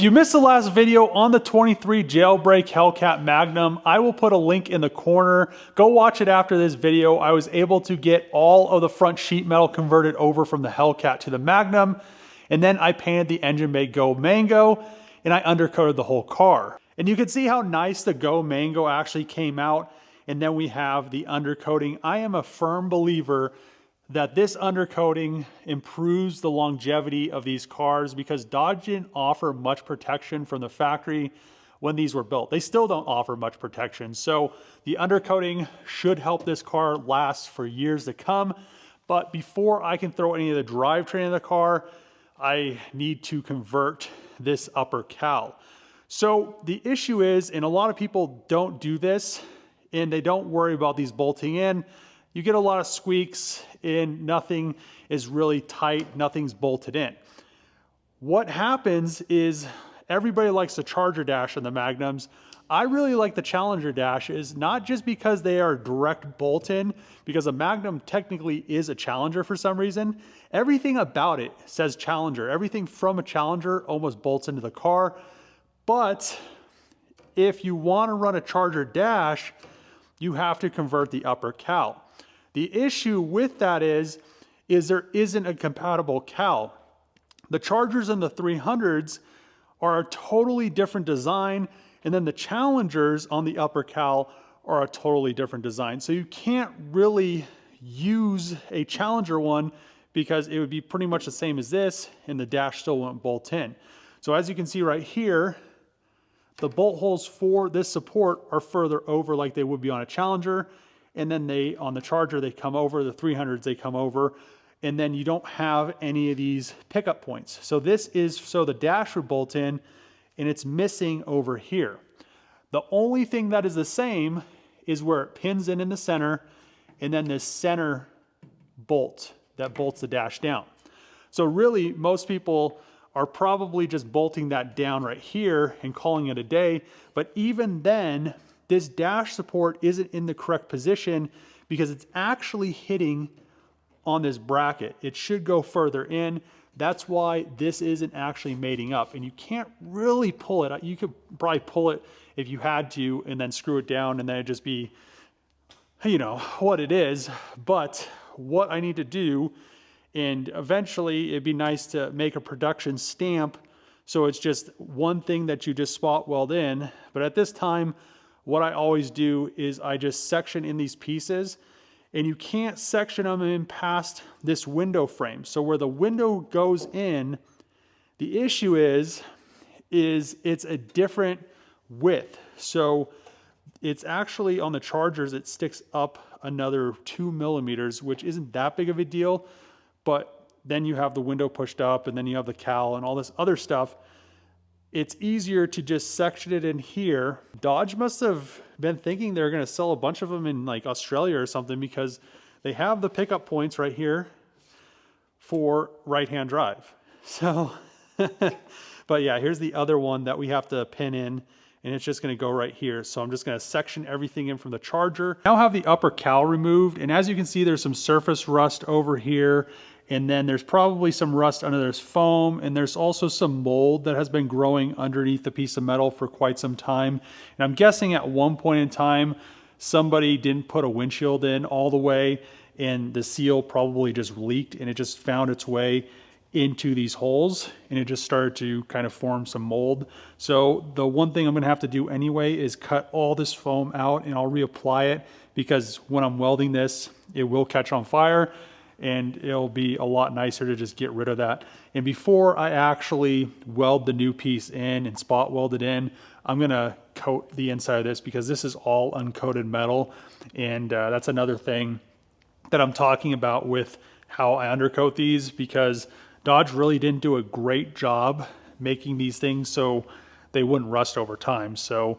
If you missed the last video on the 23 Jailbreak Hellcat Magnum, I will put a link in the corner. Go watch it after this video. I was able to get all of the front sheet metal converted over from the Hellcat to the Magnum, and then I painted the engine bay Go Mango, and I undercoated the whole car. And you can see how nice the Go Mango actually came out, and then we have the undercoating. I am a firm believer that this undercoating improves the longevity of these cars because Dodge didn't offer much protection from the factory when these were built. They still don't offer much protection. So the undercoating should help this car last for years to come. But before I can throw any of the drivetrain in the car, I need to convert this upper cowl. So the issue is, and a lot of people don't do this, and they don't worry about these bolting in. You get a lot of squeaks and nothing is really tight, nothing's bolted in. What happens is everybody likes the Charger dash in the Magnums. I really like the Challenger dashes, not just because they are direct bolt-in, because a Magnum technically is a Challenger for some reason. Everything about it says Challenger. Everything from a Challenger almost bolts into the car. But if you want to run a Charger dash, you have to convert the upper cowl. The issue with that is there isn't a compatible cowl. The Chargers and the 300s are a totally different design, and then the Challengers on the upper cowl are a totally different design. So you can't really use a Challenger one because it would be pretty much the same as this, and the dash still won't bolt in. So as you can see right here, the bolt holes for this support are further over like they would be on a Challenger. And then on the Charger, they come over, the 300s, they come over, and then you don't have any of these pickup points. So this is, so the dash would bolt in, and it's missing over here. The only thing that is the same is where it pins in the center, and then this center bolt that bolts the dash down. So really, most people are probably just bolting that down right here and calling it a day, but even then, this dash support isn't in the correct position because it's actually hitting on this bracket. It should go further in. That's why this isn't actually mating up, and you can't really pull it. You could probably pull it if you had to and then screw it down and then it'd just be, you know, what it is. But what I need to do, and eventually it'd be nice to make a production stamp so it's just one thing that you just spot weld in. But at this time, what I always do is I just section in these pieces, and you can't section them in past this window frame. So where the window goes in, the issue is it's a different width. So it's actually on the Chargers, it sticks up another 2 millimeters, which isn't that big of a deal, but then you have the window pushed up and then you have the cowl and all this other stuff. It's easier to just section it in here. Dodge must have been thinking they're going to sell a bunch of them in like Australia or something, because they have the pickup points right here for right-hand drive. So, but yeah, here's the other one that we have to pin in, and it's just going to go right here. So I'm just going to section everything in from the Charger. Now have the upper cowl removed, and as you can see, there's some surface rust over here. And then there's probably some rust under this foam, and there's also some mold that has been growing underneath the piece of metal for quite some time. And I'm guessing at one point in time, somebody didn't put a windshield in all the way, and the seal probably just leaked, and it just found its way into these holes, and it just started to kind of form some mold. So the one thing I'm gonna have to do anyway is cut all this foam out, and I'll reapply it, because when I'm welding this, it will catch on fire, and it'll be a lot nicer to just get rid of that. And before I actually weld the new piece in and spot weld it in, I'm gonna coat the inside of this, because this is all uncoated metal. And that's another thing that I'm talking about with how I undercoat these, because Dodge really didn't do a great job making these things so they wouldn't rust over time. So,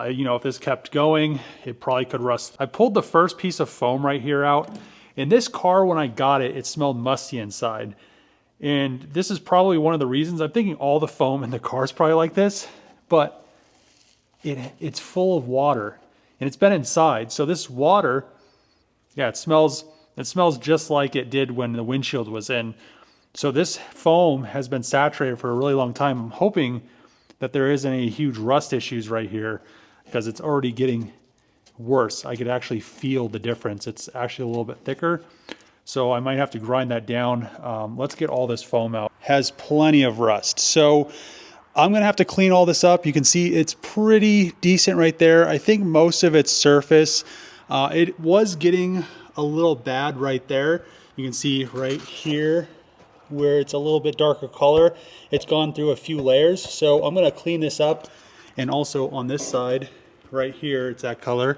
you know, if this kept going, it probably could rust. I pulled the first piece of foam right here out. In this car, when I got it, it smelled musty inside. And this is probably one of the reasons. I'm thinking all the foam in the car is probably like this, but it's full of water, and it's been inside. So this water, yeah, it smells just like it did when the windshield was in. So this foam has been saturated for a really long time. I'm hoping that there isn't any huge rust issues right here, because it's already getting worse. I could actually feel the difference. It's actually a little bit thicker, so I might have to grind that down. Let's get all this foam out. Has plenty of rust, so I'm gonna have to clean all this up. You can see it's pretty decent right there. I think most of it's surface. It was getting a little bad right there. You can see right here where it's a little bit darker color. It's gone through a few layers, so I'm gonna clean this up. And also on this side right here, it's that color.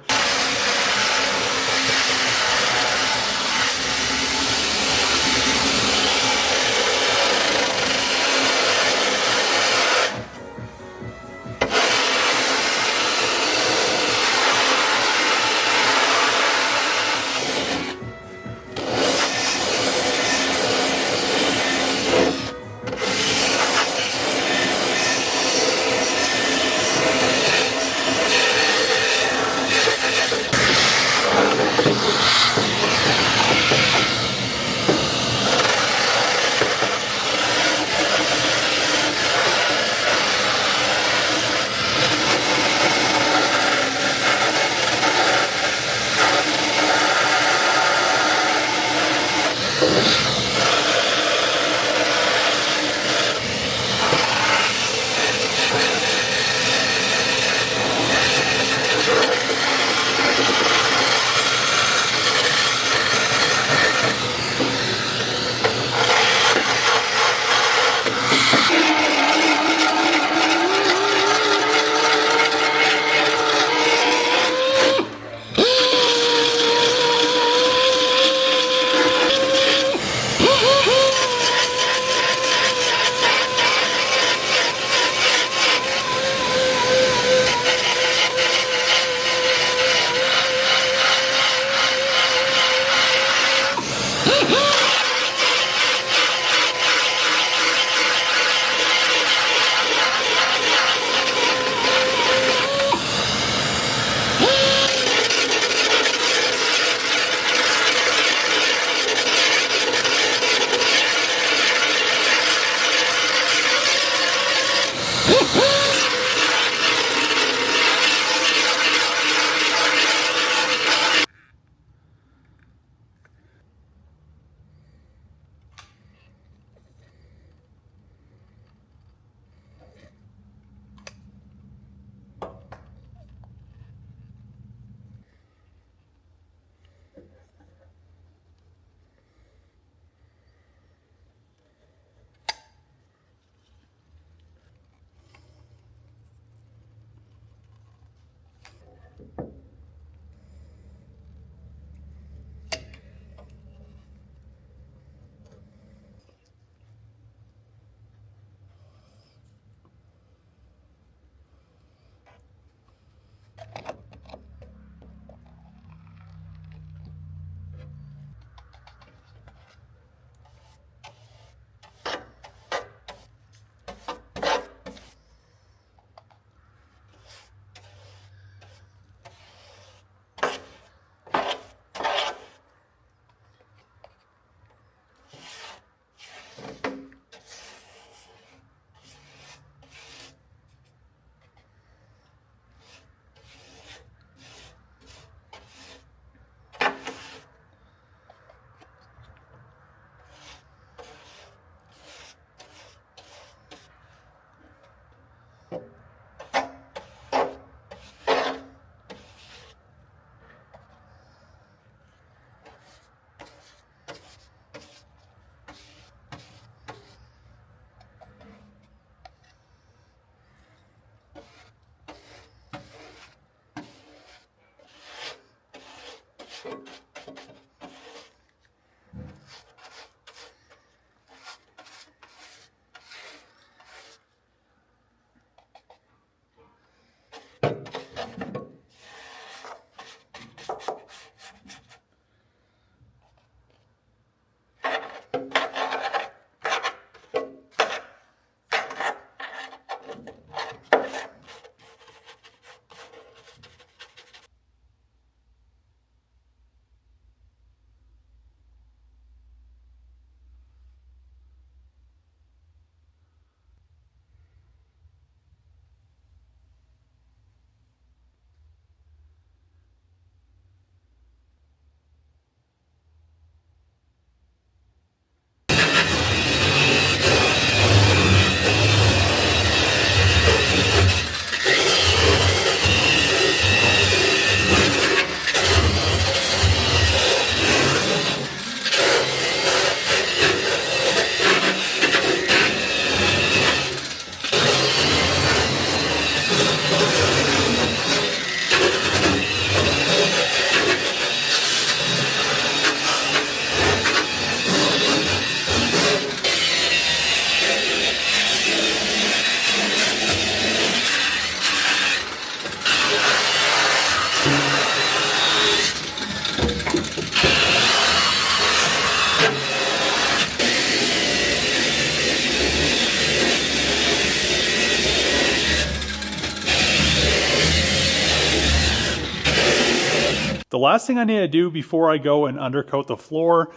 The last thing I need to do before I go and undercoat the floor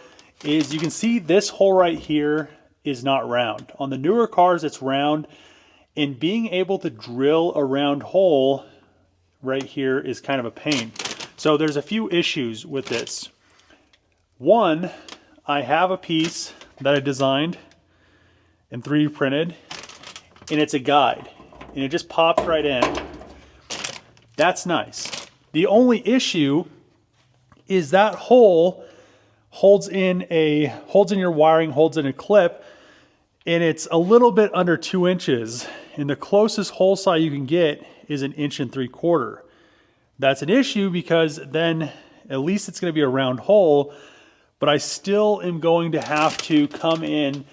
is, you can see this hole right here is not round. On the newer cars it's round, and being able to drill a round hole right here is kind of a pain. So there's a few issues with this. One, I have a piece that I designed and 3D printed, and it's a guide, and it just pops right in. That's nice. The only issue is that hole holds in your wiring, holds in a clip, and it's a little bit under 2 inches, and the closest hole saw you can get is 1 3/4 inches. That's an issue because then at least it's going to be a round hole, but I still am going to have to come in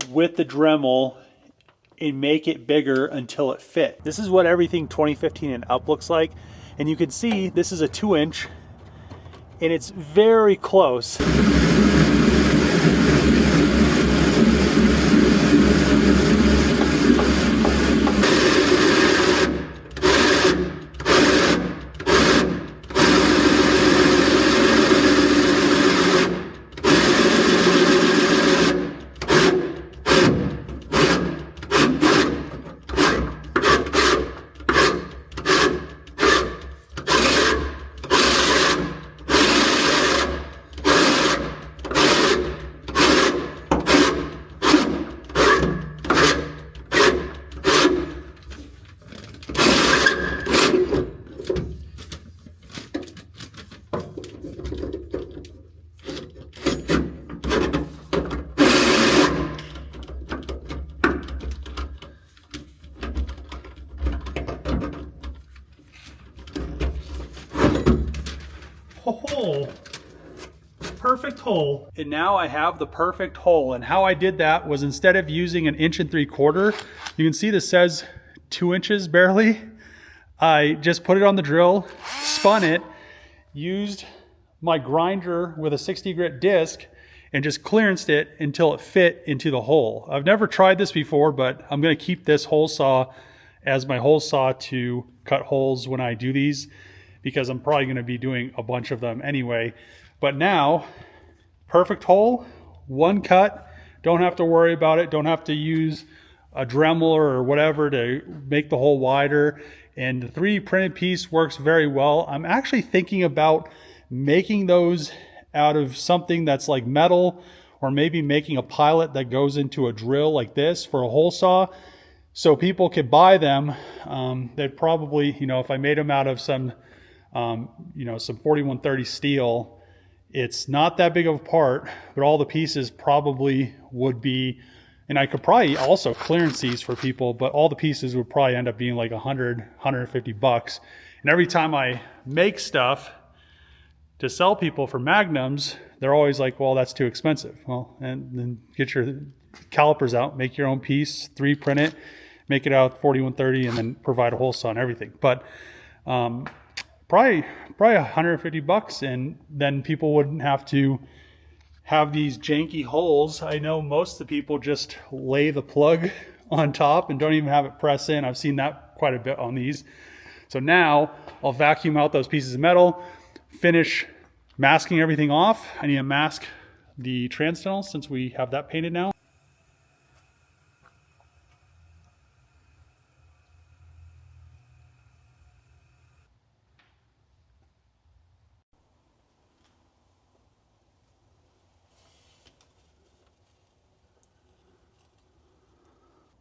with the Dremel and make it bigger until it fits. This is what everything 2015 and up looks like, and you can see this is a 2-inch, and it's very close. Hole. Perfect hole. And now I have the perfect hole. And how I did that was, instead of using 1 3/4 inches, you can see this says 2 inches barely. I just put it on the drill, spun it, used my grinder with a 60 grit disc, and just clearanced it until it fit into the hole. I've never tried this before, but I'm going to keep this hole saw as my hole saw to cut holes when I do these, because I'm probably going to be doing a bunch of them anyway. But now, perfect hole, one cut, don't have to worry about it, don't have to use a Dremel or whatever to make the hole wider, and the 3D printed piece works very well. I'm actually thinking about making those out of something that's like metal, or maybe making a pilot that goes into a drill like this for a hole saw, so people could buy them. They'd probably, if I made them out of some some 4130 steel, it's not that big of a part, but all the pieces probably would be, and I could probably also clearance these for people, but all the pieces would probably end up being like $100-$150. And every time I make stuff to sell people for Magnums, they're always like, well, that's too expensive. Well, and then get your calipers out, make your own piece, 3D print it, make it out 4130, and then provide a hole saw and everything. But probably $150, and then people wouldn't have to have these janky holes. I know most of the people just lay the plug on top and don't even have it press in. I've seen that quite a bit on these. So now I'll vacuum out those pieces of metal, finish masking everything off. I need to mask the transtunnel since we have that painted now.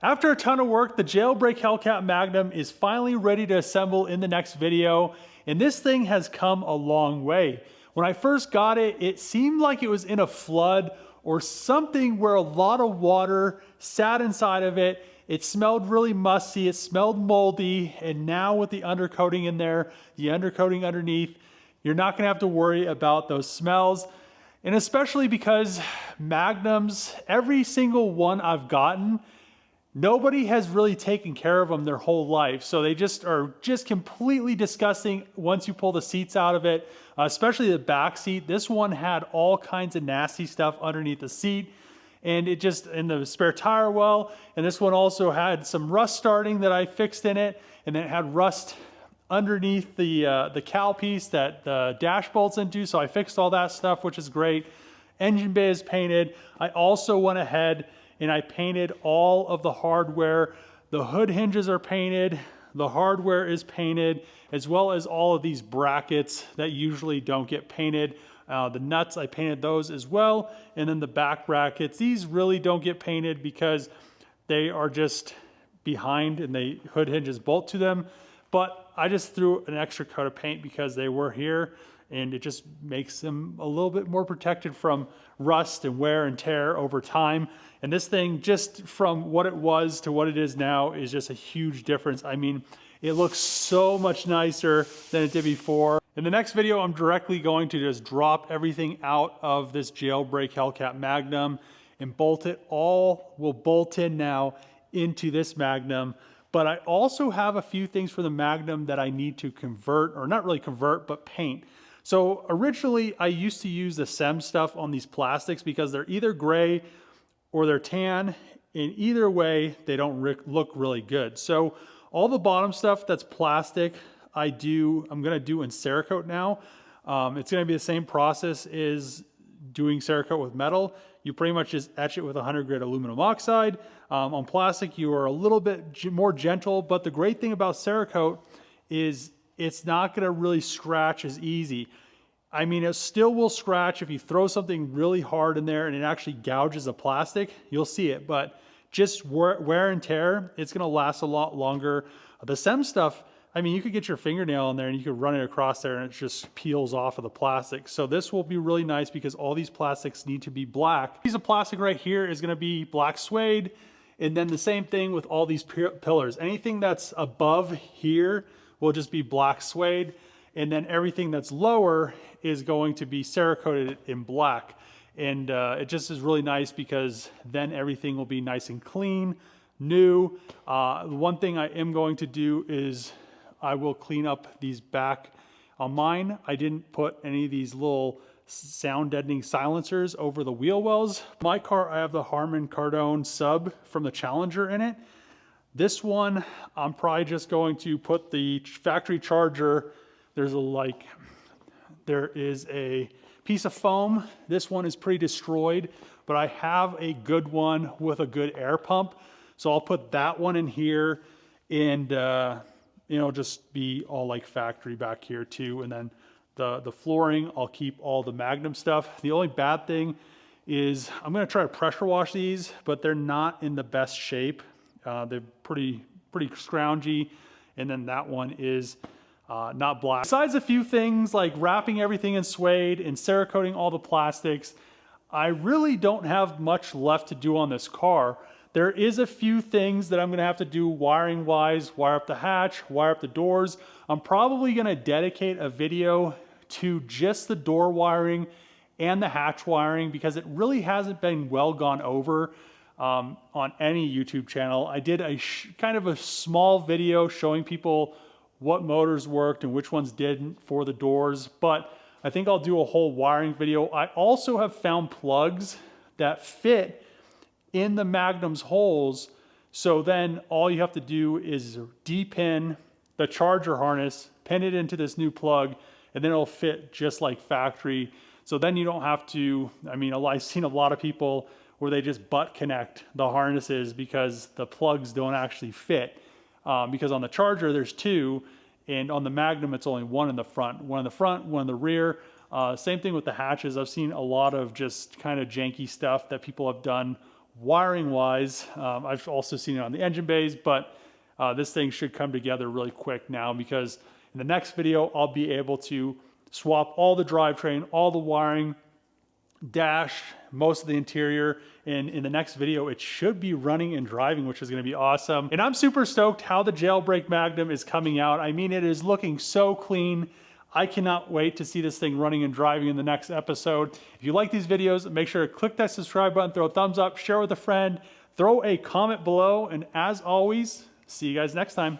After a ton of work, the Jailbreak Hellcat Magnum is finally ready to assemble in the next video, and this thing has come a long way. When I first got it, it seemed like it was in a flood or something where a lot of water sat inside of it. It smelled really musty, it smelled moldy, and now with the undercoating in there, the undercoating underneath, you're not gonna have to worry about those smells. And especially because Magnums, every single one I've gotten, nobody has really taken care of them their whole life. So they just are just completely disgusting once you pull the seats out of it, especially the back seat. This one had all kinds of nasty stuff underneath the seat, and it just, in the spare tire well, and this one also had some rust starting that I fixed in it, and then it had rust underneath the cowl piece that the dash bolts into. So I fixed all that stuff, which is great. Engine bay is painted. I also went ahead and I painted all of the hardware. The hood hinges are painted. The hardware is painted, as well as all of these brackets that usually don't get painted. The nuts, I painted those as well. And then the back brackets, these really don't get painted because they are just behind and the hood hinges bolt to them. But I just threw an extra coat of paint because they were here, and it just makes them a little bit more protected from rust and wear and tear over time. And this thing, just from what it was to what it is now, is just a huge difference. I mean, it looks so much nicer than it did before. In the next video, I'm directly going to just drop everything out of this Jailbreak Hellcat Magnum and bolt it all, will bolt in now into this Magnum. But I also have a few things for the Magnum that I need to convert, or not really convert, but paint. So originally I used to use the SEM stuff on these plastics because they're either gray or they're tan. In either way, they don't look really good. So all the bottom stuff that's plastic, I'm gonna do in Cerakote now. It's gonna be the same process as doing Cerakote with metal. You pretty much just etch it with 100 grit aluminum oxide. On plastic, you are a little bit more gentle, but the great thing about Cerakote is it's not gonna really scratch as easy. I mean, it still will scratch if you throw something really hard in there and it actually gouges the plastic, you'll see it, but just wear and tear, it's gonna last a lot longer. The SEM stuff, I mean, you could get your fingernail in there and you could run it across there and it just peels off of the plastic. So this will be really nice because all these plastics need to be black. Piece of plastic right here is gonna be black suede. And then the same thing with all these pillars. Anything that's above here will just be black suede. And then everything that's lower is going to be Cerakoted in black. And it just is really nice because then everything will be nice and clean, new. One thing I am going to do is I will clean up these back. On mine, I didn't put any of these little sound deadening silencers over the wheel wells. My car, I have the Harman Kardon sub from the Challenger in it. This one, I'm probably just going to put the factory charger. There is a piece of foam. This one is pretty destroyed, but I have a good one with a good air pump. So I'll put that one in here and just be all like factory back here too. And then the flooring, I'll keep all the Magnum stuff. The only bad thing is I'm gonna try to pressure wash these, but they're not in the best shape. They're pretty scroungy. And then that one is not black. Besides a few things like wrapping everything in suede and Cerakoting all the plastics, I really don't have much left to do on this car. There is a few things that I'm gonna have to do wiring wise, wire up the hatch, wire up the doors. I'm probably gonna dedicate a video to just the door wiring and the hatch wiring because it really hasn't been well gone over on any YouTube channel. I did a kind of a small video showing people what motors worked and which ones didn't for the doors, but I think I'll do a whole wiring video. I also have found plugs that fit in the Magnum's holes. So then all you have to do is de-pin the charger harness, pin it into this new plug, and then it'll fit just like factory. So then you don't have to, I mean, I've seen a lot of people where they just butt connect the harnesses because the plugs don't actually fit. Because on the Charger, there's two, and on the Magnum, it's only one in the front. One in the front, one in the rear. Same thing with the hatches. I've seen a lot of just kind of janky stuff that people have done wiring-wise. I've also seen it on the engine bays, but this thing should come together really quick now because in the next video, I'll be able to swap all the drivetrain, all the wiring, dash, most of the interior, and in the next video it should be running and driving, which is going to be awesome. And I'm super stoked how the Jailbreak Magnum is coming out. I mean, it is looking so clean. I cannot wait to see this thing running and driving in the next episode. If you like these videos, make sure to click that subscribe button, throw a thumbs up, share with a friend, throw a comment below, and as always, see you guys next time.